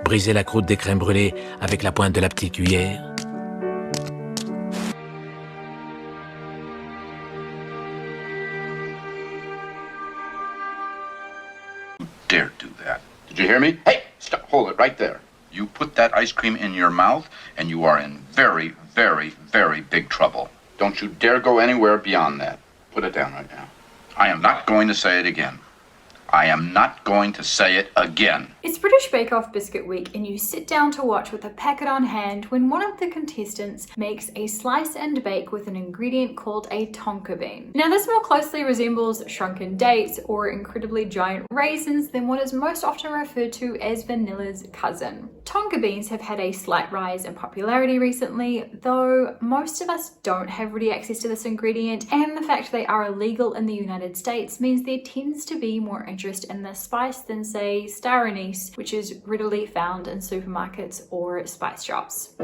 briser la croûte des crèmes brûlées avec la pointe de la petite cuillère. Dare do that. Did you hear me? Hey, stop, hold it right there. You put that ice cream in your mouth and you are in very, very, very big trouble. Don't you dare go anywhere beyond that. Put it down right now. I am not going to say it again. I am not going to say it again. It's British Bake Off Biscuit Week and you sit down to watch with a packet on hand when one of the contestants makes a slice and bake with an ingredient called a Tonka bean. Now this more closely resembles shrunken dates or incredibly giant raisins than what is most often referred to as vanilla's cousin. Tonka beans have had a slight rise in popularity recently, though most of us don't have ready access to this ingredient, and the fact they are illegal in the United States means there tends to be more interest in this spice than say star anise, which is readily found in supermarkets or spice shops.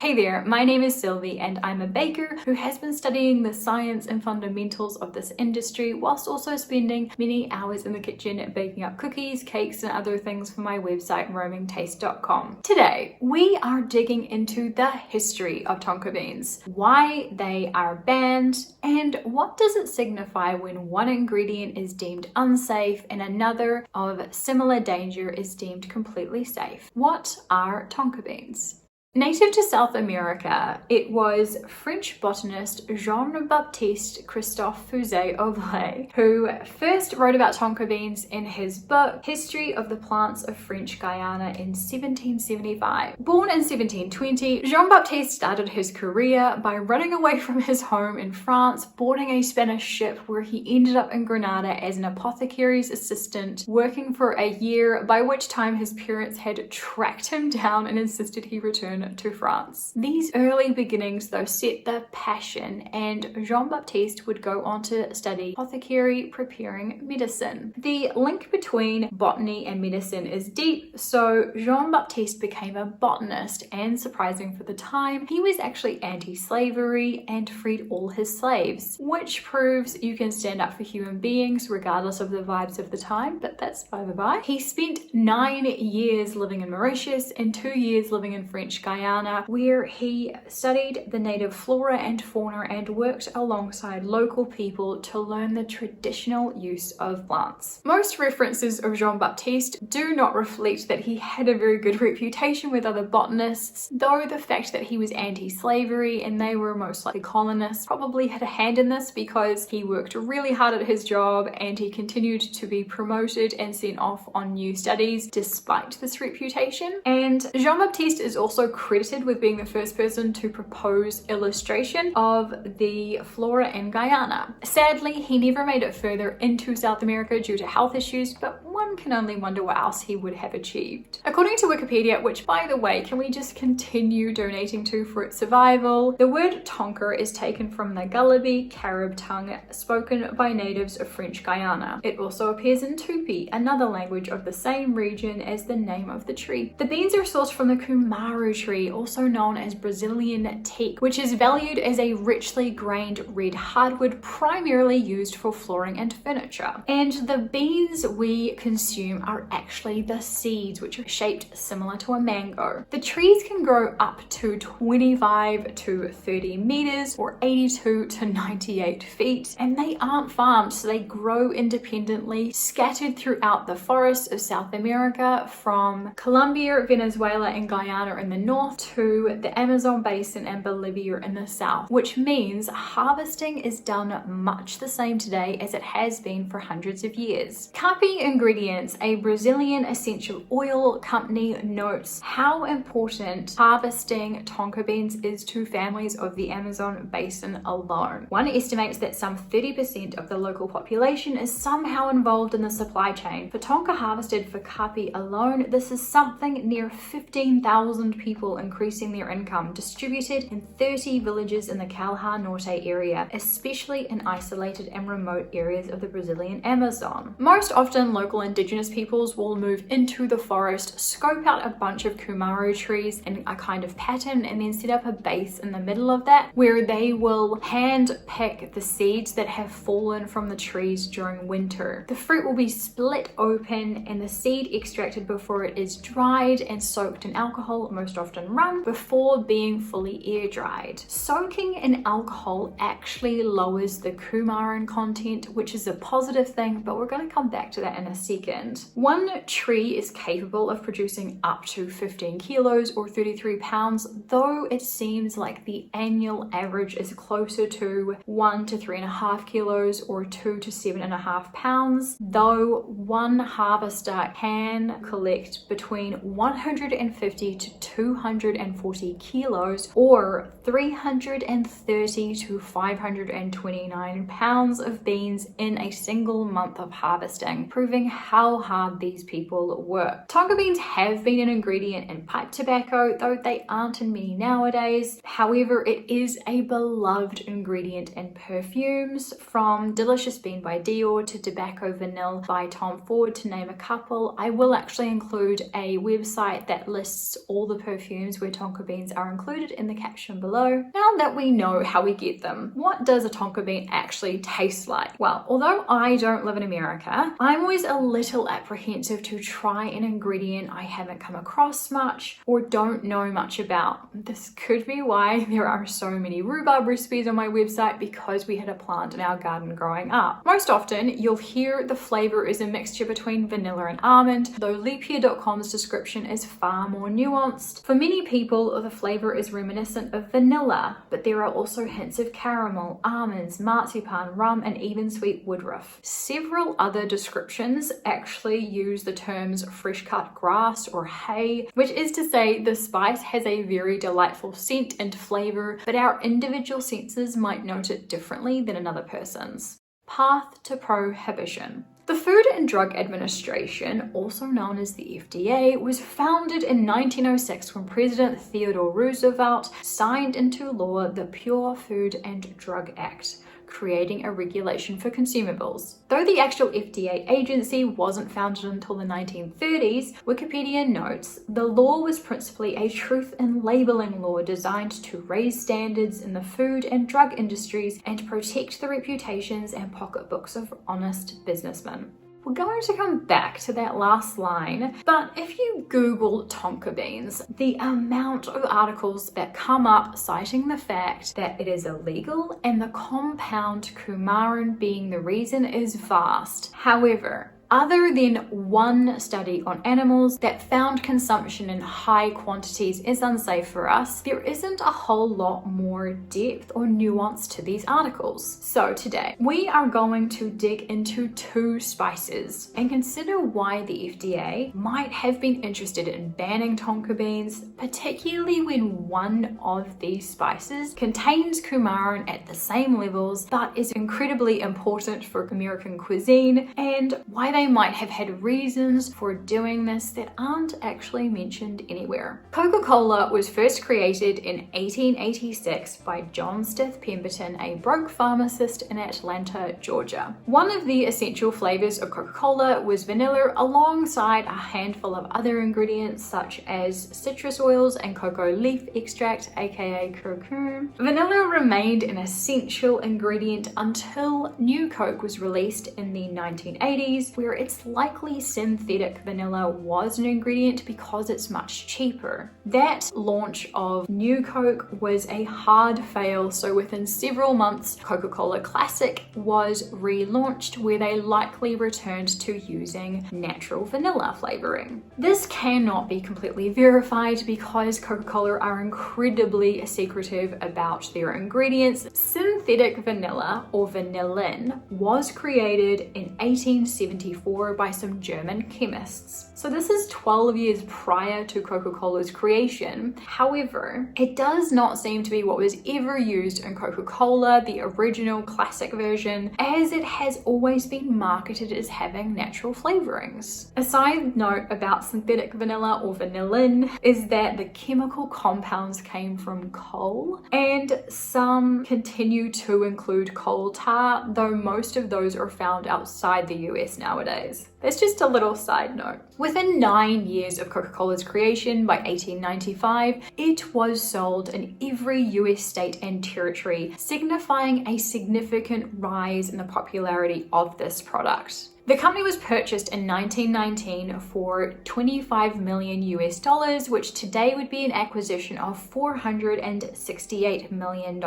Hey there, my name is Sylvie and I'm a baker who has been studying the science and fundamentals of this industry whilst also spending many hours in the kitchen baking up cookies, cakes and other things for my website roamingtaste.com. Today, we are digging into the history of Tonka beans, why they are banned, and what does it signify when one ingredient is deemed unsafe and another of similar danger is deemed completely safe. What are Tonka beans? Native to South America, it was French botanist Jean-Baptiste Christophe Fusé-Aubry who first wrote about Tonka beans in his book History of the Plants of French Guiana in 1775. Born in 1720, Jean-Baptiste started his career by running away from his home in France, boarding a Spanish ship where he ended up in Granada as an apothecary's assistant, working for a year, by which time his parents had tracked him down and insisted he return to France. These early beginnings though set the passion, and Jean-Baptiste would go on to study apothecary, preparing medicine. The link between botany and medicine is deep, so Jean-Baptiste became a botanist, and surprising for the time, he was actually anti-slavery and freed all his slaves, which proves you can stand up for human beings regardless of the vibes of the time, but that's by the by. He spent 9 years living in Mauritius and 2 years living in French Guiana, where he studied the native flora and fauna and worked alongside local people to learn the traditional use of plants. Most references of Jean-Baptiste do not reflect that he had a very good reputation with other botanists, though the fact that he was anti-slavery and they were most likely colonists probably had a hand in this, because he worked really hard at his job and he continued to be promoted and sent off on new studies despite this reputation. And Jean-Baptiste is also credited with being the first person to propose illustration of the flora in Guyana. Sadly, he never made it further into South America due to health issues, but one can only wonder what else he would have achieved. According to Wikipedia, which by the way, can we just continue donating to for its survival, the word Tonka is taken from the Galibi Carib tongue spoken by natives of French Guiana. It also appears in Tupi, another language of the same region as the name of the tree. The beans are sourced from the Kumaru tree, also known as Brazilian teak, which is valued as a richly grained red hardwood primarily used for flooring and furniture. And the beans we consume are actually the seeds, which are shaped similar to a mango. The trees can grow up to 25 to 30 meters or 82 to 98 feet, and they aren't farmed, so they grow independently, scattered throughout the forests of South America, from Colombia, Venezuela, and Guyana in the north to the Amazon basin and Bolivia in the south, which means harvesting is done much the same today as it has been for hundreds of years. Carpi Ingredients, a Brazilian essential oil company, notes how important harvesting Tonka beans is to families of the Amazon basin alone. One estimates that some 30% of the local population is somehow involved in the supply chain. For Tonka harvested for Carpi alone, this is something near 15,000 people people increasing their income, distributed in 30 villages in the Kalahar Norte area, especially in isolated and remote areas of the Brazilian Amazon. Most often, local indigenous peoples will move into the forest, scope out a bunch of kumaro trees in a kind of pattern, and then set up a base in the middle of that where they will hand pick the seeds that have fallen from the trees during winter. The fruit will be split open and the seed extracted before it is dried and soaked in alcohol, most often rum, before being fully air dried. Soaking in alcohol actually lowers the coumarin content, which is a positive thing, but we're going to come back to that in a second. One tree is capable of producing up to 15 kilos or 33 pounds, though it seems like the annual average is closer to 1 to 3.5 kilos or 2 to 7.5 pounds, though one harvester can collect between 150 to 240 kilos or 330 to 529 pounds of beans in a single month of harvesting, proving how hard these people work. Tonka beans have been an ingredient in pipe tobacco, though they aren't in many nowadays. However, it is a beloved ingredient in perfumes, from Delicious Bean by Dior to Tobacco Vanille by Tom Ford, to name a couple. I will actually include a website that lists all the perfumes where tonka beans are included in the caption below. Now that we know how we get them, what does a tonka bean actually taste like? Well, although I don't live in America, I'm always a little apprehensive to try an ingredient I haven't come across much or don't know much about. This could be why there are so many rhubarb recipes on my website, because we had a plant in our garden growing up. Most often, you'll hear the flavor is a mixture between vanilla and almond, though leapyear.com's description is far more nuanced. For many people, the flavor is reminiscent of vanilla, but there are also hints of caramel, almonds, marzipan, rum, and even sweet woodruff. Several other descriptions actually use the terms fresh cut grass or hay, which is to say the spice has a very delightful scent and flavor, but our individual senses might note it differently than another person's. Path to prohibition. The Food and Drug Administration, also known as the FDA, was founded in 1906 when President Theodore Roosevelt signed into law the Pure Food and Drug Act, creating a regulation for consumables. Though the actual FDA agency wasn't founded until the 1930s, Wikipedia notes the law was principally a truth in labeling law designed to raise standards in the food and drug industries and protect the reputations and pocketbooks of honest businessmen. We're going to come back to that last line, but if you Google tonka beans, the amount of articles that come up citing the fact that it is illegal and the compound coumarin being the reason is vast. However, other than one study on animals that found consumption in high quantities is unsafe for us, there isn't a whole lot more depth or nuance to these articles. So today, we are going to dig into two spices and consider why the FDA might have been interested in banning tonka beans, particularly when one of these spices contains coumarin at the same levels but is incredibly important for American cuisine, and why they might have had reasons for doing this that aren't actually mentioned anywhere. Coca-Cola was first created in 1886 by John Stith Pemberton, a broke pharmacist in Atlanta, Georgia. One of the essential flavors of Coca-Cola was vanilla, alongside a handful of other ingredients such as citrus oils and cocoa leaf extract, aka curcuma. Vanilla remained an essential ingredient until New Coke was released in the 1980s, where it's likely synthetic vanilla was an ingredient because it's much cheaper. That launch of New Coke was a hard fail, so within several months, Coca-Cola Classic was relaunched, where they likely returned to using natural vanilla flavoring. This cannot be completely verified because Coca-Cola are incredibly secretive about their ingredients. Synthetic vanilla, or vanillin, was created in 1874 1924 by some German chemists. So this is 12 years prior to Coca-Cola's creation. However, it does not seem to be what was ever used in Coca-Cola, the original classic version, as it has always been marketed as having natural flavorings. A side note about synthetic vanilla or vanillin is that the chemical compounds came from coal, and some continue to include coal tar, though most of those are found outside the US nowadays. That's just a little side note. Within 9 years of Coca-Cola's creation, by 1895, it was sold in every US state and territory, signifying a significant rise in the popularity of this product. The company was purchased in 1919 for $25 million US, which today would be an acquisition of $468 million.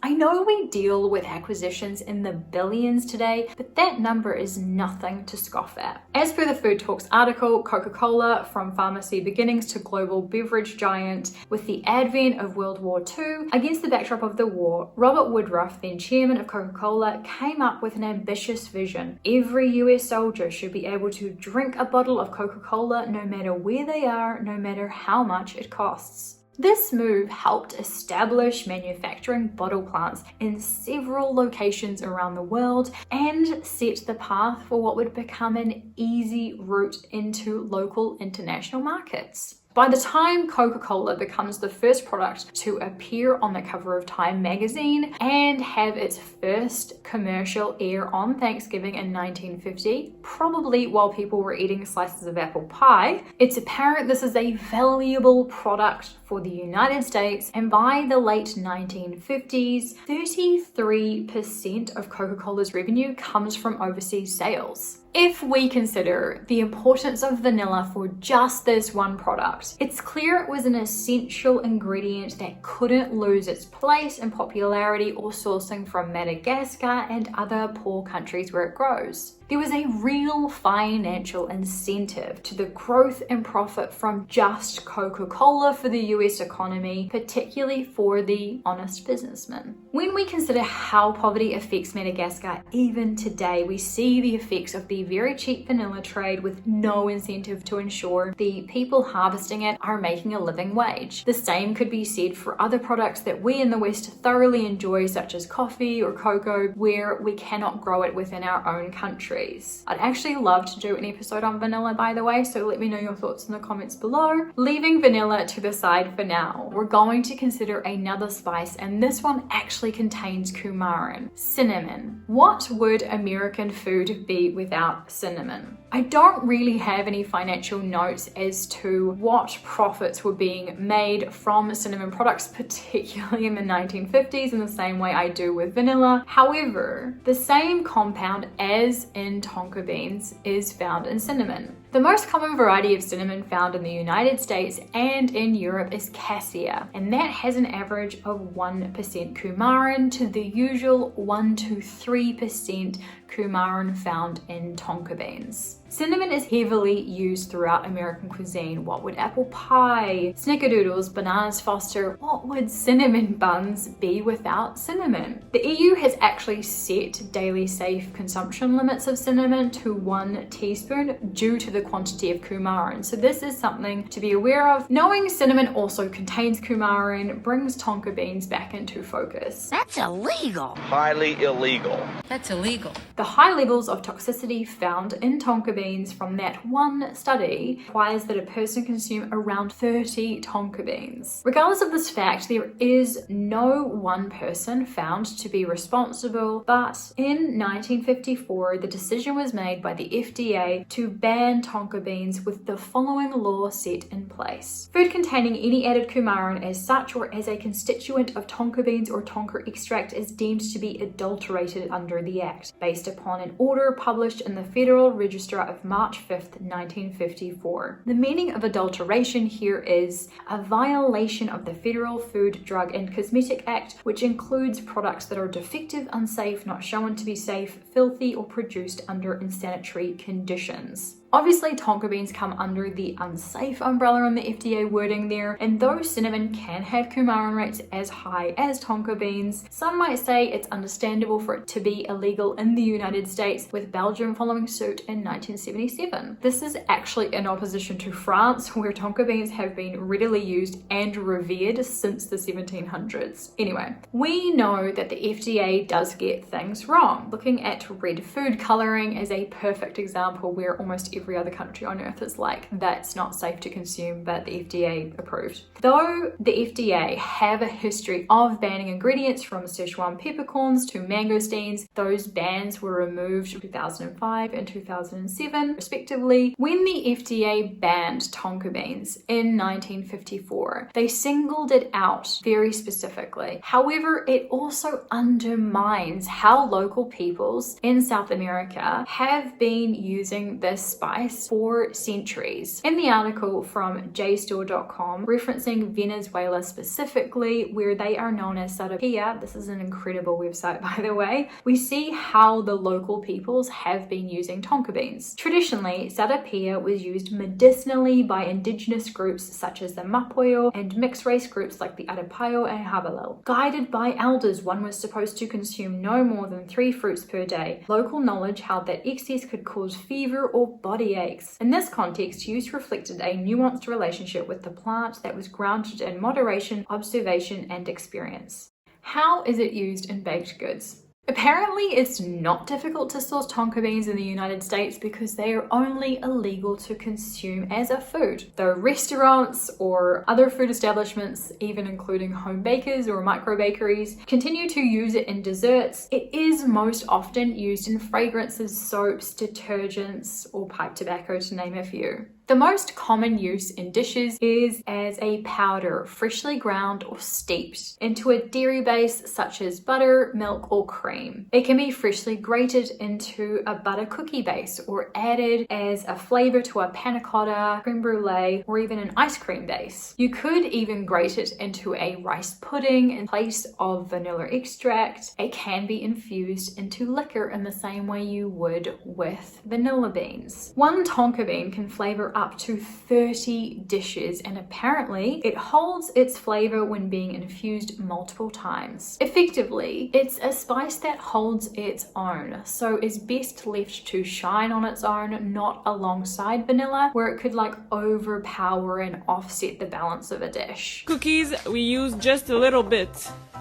I know we deal with acquisitions in the billions today, but that number is nothing to scoff at. As per the Food Talks article, Coca-Cola, from pharmacy beginnings to global beverage giant, with the advent of World War II, against the backdrop of the war, Robert Woodruff, then chairman of Coca-Cola, came up with an ambitious vision. Every US soldier should be able to drink a bottle of Coca-Cola no matter where they are, no matter how much it costs. This move helped establish manufacturing bottle plants in several locations around the world and set the path for what would become an easy route into local international markets. By the time Coca-Cola becomes the first product to appear on the cover of Time magazine and have its first commercial air on Thanksgiving in 1950, probably while people were eating slices of apple pie, it's apparent this is a valuable product for the United States, and by the late 1950s, 33% of Coca-Cola's revenue comes from overseas sales. If we consider the importance of vanilla for just this one product, it's clear it was an essential ingredient that couldn't lose its place in popularity or sourcing from Madagascar and other poor countries where it grows. There was a real financial incentive to the growth and profit from just Coca-Cola for the US economy, particularly for the honest businessman. When we consider how poverty affects Madagascar even today, we see the effects of the very cheap vanilla trade with no incentive to ensure the people harvesting it are making a living wage. The same could be said for other products that we in the West thoroughly enjoy, such as coffee or cocoa, where we cannot grow it within our own country. I'd actually love to do an episode on vanilla, by the way, so let me know your thoughts in the comments below. Leaving vanilla to the side for now, we're going to consider another spice, and this one actually contains coumarin, cinnamon. What would American food be without cinnamon? I don't really have any financial notes as to what profits were being made from cinnamon products, particularly in the 1950s, in the same way I do with vanilla. However, the same compound as in Tonka beans is found in cinnamon. The most common variety of cinnamon found in the United States and in Europe is cassia, and that has an average of 1% coumarin to the usual 1 to 3% coumarin found in Tonka beans. Cinnamon is heavily used throughout American cuisine. What would apple pie, snickerdoodles, bananas foster? What would cinnamon buns be without cinnamon? The EU has actually set daily safe consumption limits of cinnamon to 1 teaspoon due to the quantity of coumarin. So this is something to be aware of. Knowing cinnamon also contains coumarin brings Tonka beans back into focus. That's illegal. Highly illegal. That's illegal. The high levels of toxicity found in Tonka beans from that one study requires that a person consume around 30 Tonka beans. Regardless of this fact, there is no one person found to be responsible, but in 1954, the decision was made by the FDA to ban Tonka beans with the following law set in place. Food containing any added coumarin as such or as a constituent of Tonka beans or Tonka extract is deemed to be adulterated under the Act, based upon an order published in the Federal Register of March 5th, 1954. The meaning of adulteration here is a violation of the Federal Food, Drug and Cosmetic Act, which includes products that are defective, unsafe, not shown to be safe, filthy, or produced under unsanitary conditions. Obviously, tonka beans come under the unsafe umbrella on the FDA wording there, and though cinnamon can have coumarin rates as high as tonka beans, some might say it's understandable for it to be illegal in the United States, with Belgium following suit in 1977. This is actually in opposition to France, where tonka beans have been readily used and revered since the 1700s. Anyway, we know that the FDA does get things wrong. Looking at red food coloring is a perfect example where almost every other country on earth is like, that's not safe to consume, but the FDA approved. Though the FDA have a history of banning ingredients from Szechuan peppercorns to mangosteens, those bans were removed in 2005 and 2007 respectively. When the FDA banned tonka beans in 1954, they singled it out very specifically. However, it also undermines how local peoples in South America have been using this spice for centuries. In the article from JStore.com referencing Venezuela specifically, where they are known as sarapilla, this is an incredible website by the way, we see how the local peoples have been using tonka beans. Traditionally, sarapilla was used medicinally by indigenous groups such as the Mapuyo and mixed race groups like the Arapayo and Habalel. Guided by elders, one was supposed to consume no more than 3 fruits per day. Local knowledge held that excess could cause fever or body aches. In this context, use reflected a nuanced relationship with the plant that was grounded in moderation, observation, and experience. How is it used in baked goods? Apparently, it's not difficult to source tonka beans in the United States because they are only illegal to consume as a food. Though restaurants or other food establishments, even including home bakers or micro bakeries, continue to use it in desserts, it is most often used in fragrances, soaps, detergents, or pipe tobacco, to name a few. The most common use in dishes is as a powder, freshly ground or steeped into a dairy base such as butter, milk, or cream. It can be freshly grated into a butter cookie base or added as a flavor to a panna cotta, creme brulee, or even an ice cream base. You could even grate it into a rice pudding in place of vanilla extract. It can be infused into liquor in the same way you would with vanilla beans. One tonka bean can flavor up to 30 dishes, and apparently it holds its flavor when being infused multiple times. Effectively, it's a spice that holds its own, so is best left to shine on its own, not alongside vanilla, where it could like overpower and offset the balance of a dish. Cookies, we use just a little bit.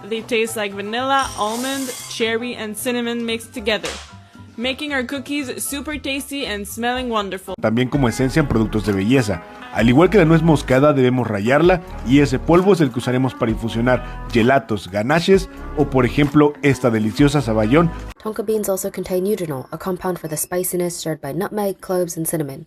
They taste like vanilla, almond, cherry, and cinnamon mixed together, making our cookies super tasty and smelling wonderful. También como esencia en productos de belleza. Al igual que la nuez moscada, debemos rallarla y ese polvo es el que usaremos para infusionar gelatos, ganaches o por ejemplo esta deliciosa saballón. Tonka beans also contain eugenol, a compound for the spiciness shared by nutmeg, cloves, and cinnamon.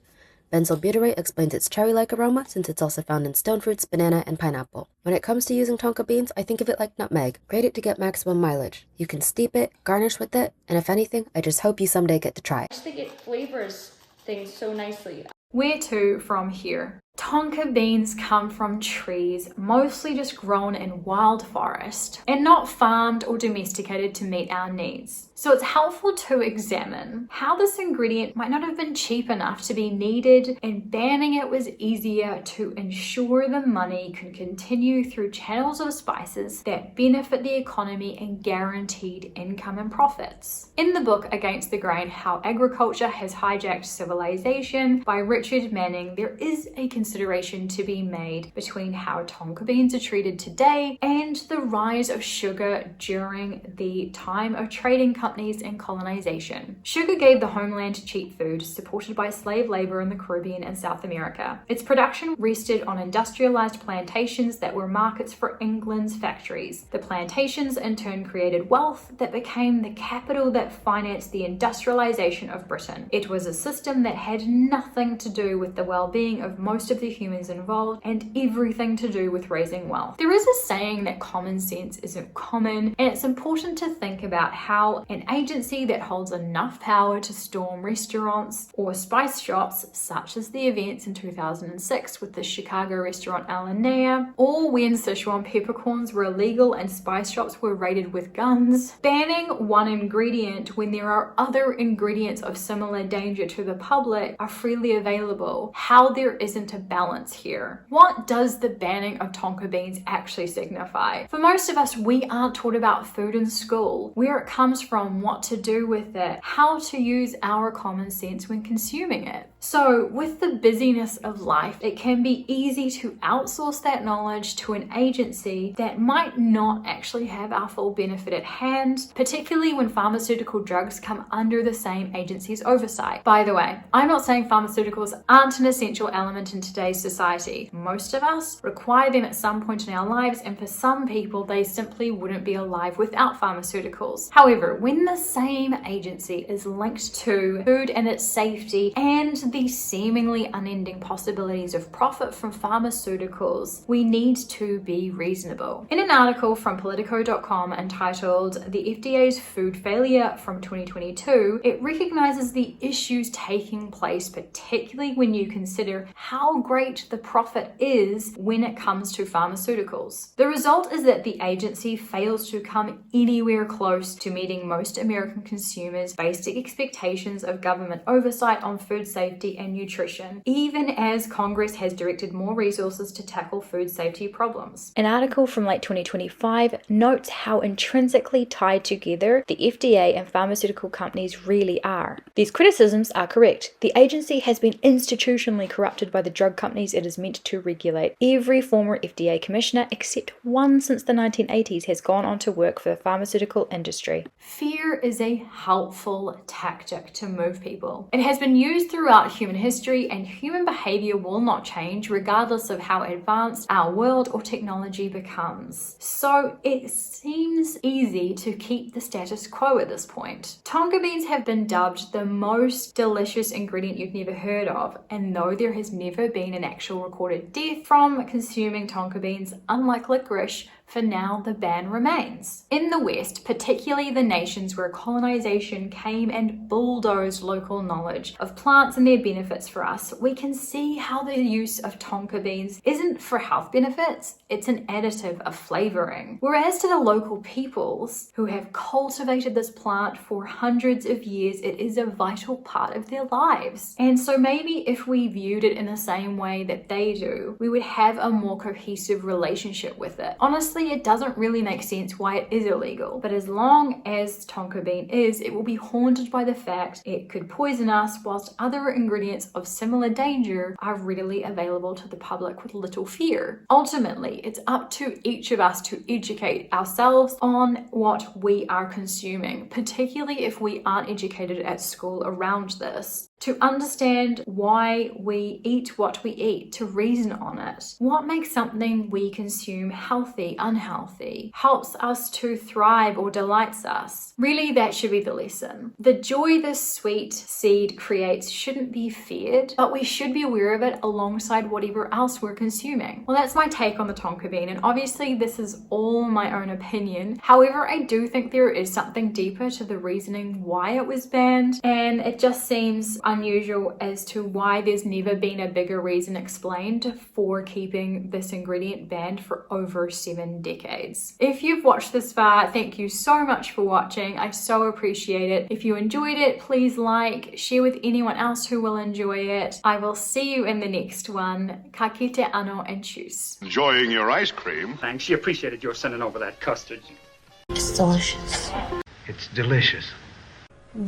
Benzylbutyrate explains its cherry-like aroma since it's also found in stone fruits, banana, and pineapple. When it comes to using tonka beans, I think of it like nutmeg. Grate it to get maximum mileage. You can steep it, garnish with it, and if anything, I just hope you someday get to try it. I just think it flavors things so nicely. Where to from here? Tonka beans come from trees, mostly just grown in wild forest and not farmed or domesticated to meet our needs. So it's helpful to examine how this ingredient might not have been cheap enough to be needed, and banning it was easier to ensure the money can continue through channels of spices that benefit the economy and guaranteed income and profits. In the book Against the Grain, How Agriculture Has Hijacked Civilization by Richard Manning, there is a consideration to be made between how tonka beans are treated today and the rise of sugar during the time of trading companies and colonization. Sugar gave the homeland cheap food, supported by slave labor in the Caribbean and South America. Its production rested on industrialized plantations that were markets for England's factories. The plantations in turn created wealth that became the capital that financed the industrialization of Britain. It was a system that had nothing to do with the well-being of most most of the humans involved and everything to do with raising wealth. There is a saying that common sense isn't common, and it's important to think about how an agency that holds enough power to storm restaurants or spice shops, such as the events in 2006 with the Chicago restaurant Alinea, or when Sichuan peppercorns were illegal and spice shops were raided with guns, banning one ingredient when there are other ingredients of similar danger to the public are freely available, how there isn't a balance here. What does the banning of Tonka beans actually signify? For most of us, we aren't taught about food in school, where it comes from, what to do with it, how to use our common sense when consuming it. So with the busyness of life, it can be easy to outsource that knowledge to an agency that might not actually have our full benefit at hand, particularly when pharmaceutical drugs come under the same agency's oversight. By the way, I'm not saying pharmaceuticals aren't an essential element in today's society. Most of us require them at some point in our lives, and for some people, they simply wouldn't be alive without pharmaceuticals. However, when the same agency is linked to food and its safety and the seemingly unending possibilities of profit from pharmaceuticals, we need to be reasonable. In an article from Politico.com entitled "The FDA's Food Failure" from 2022, it recognizes the issues taking place, particularly when you consider how great the profit is when it comes to pharmaceuticals. The result is that the agency fails to come anywhere close to meeting most American consumers' basic expectations of government oversight on food safety and nutrition, even as Congress has directed more resources to tackle food safety problems. An article from late 2025 notes how intrinsically tied together the FDA and pharmaceutical companies really are. These criticisms are correct. The agency has been institutionally corrupted by the drug companies it is meant to regulate. Every former FDA commissioner, except one since the 1980s, has gone on to work for the pharmaceutical industry. Fear is a helpful tactic to move people. It has been used throughout human history, and human behavior will not change regardless of how advanced our world or technology becomes. So it seems easy to keep the status quo at this point. Tonka beans have been dubbed the most delicious ingredient you've never heard of, and though there has never been an actual recorded death from consuming Tonka beans, unlike licorice, for now the ban remains. In the West, particularly the nations where colonization came and bulldozed local knowledge of plants and their benefits for us, we can see how the use of Tonka beans isn't for health benefits, it's an additive of flavoring. Whereas to the local peoples who have cultivated this plant for hundreds of years, it is a vital part of their lives. And so maybe if we viewed it in the same way that they do, we would have a more cohesive relationship with it. Honestly, it doesn't really make sense why it is illegal, but as long as Tonka bean is, it will be haunted by the fact it could poison us, whilst other ingredients of similar danger are readily available to the public with little fear. Ultimately, it's up to each of us to educate ourselves on what we are consuming, particularly if we aren't educated at school around this. To understand why we eat what we eat, to reason on it. What makes something we consume healthy, unhealthy, helps us to thrive or delights us. Really, that should be the lesson. The joy this sweet seed creates shouldn't be feared, but we should be aware of it alongside whatever else we're consuming. Well, that's my take on the Tonka bean, and obviously this is all my own opinion. However, I do think there is something deeper to the reasoning why it was banned, and it just seems unusual as to why there's never been a bigger reason explained for keeping this ingredient banned for over 7 decades. If you've watched this far, thank you so much for watching. I so appreciate it. If you enjoyed it, please like, share with anyone else who will enjoy it. I will see you in the next one. Ka kite ano and choose. Enjoying your ice cream? Thanks. She appreciated your sending over that custard. It's delicious. It's delicious.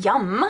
Yum!